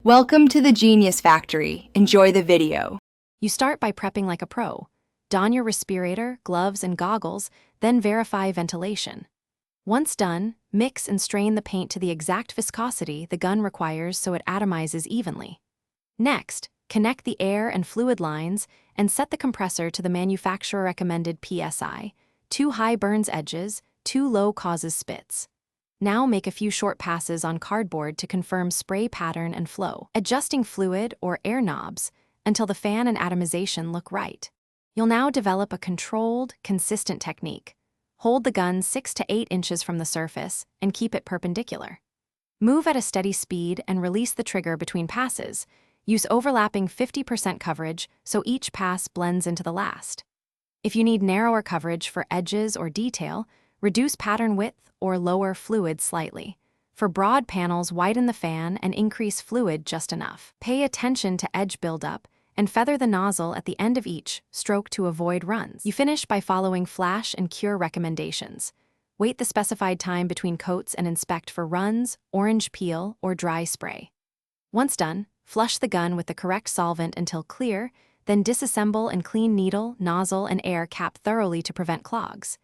Welcome to the Genius Factory. Enjoy the video. You start by prepping like a pro. Don your respirator, gloves, and goggles, then verify ventilation. Once done, mix and strain the paint to the exact viscosity the gun requires so it atomizes evenly. Next, connect the air and fluid lines and set the compressor to the manufacturer-recommended PSI. 2 high burns edges, 2 low causes spits. Now make a few short passes on cardboard to confirm spray pattern and flow, adjusting fluid or air knobs until the fan and atomization look right. You'll now develop a controlled, consistent technique. Hold the gun 6 to 8 inches from the surface and keep it perpendicular. Move at a steady speed and release the trigger between passes. Use overlapping 50% coverage so each pass blends into the last. If you need narrower coverage for edges or detail, reduce pattern width or lower fluid slightly. For broad panels, widen the fan and increase fluid just enough. Pay attention to edge buildup and feather the nozzle at the end of each stroke to avoid runs. You finish by following flash and cure recommendations. Wait the specified time between coats and inspect for runs, orange peel, or dry spray. Once done, flush the gun with the correct solvent until clear, then disassemble and clean needle, nozzle, and air cap thoroughly to prevent clogs.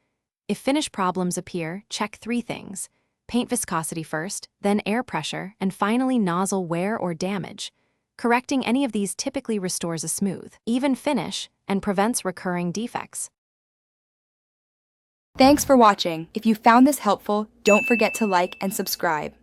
If finish problems appear, check 3 things: paint viscosity first, then air pressure, and finally nozzle wear or damage. Correcting any of these typically restores a smooth, even finish and prevents recurring defects. Thanks for watching. If you found this helpful, don't forget to like and subscribe.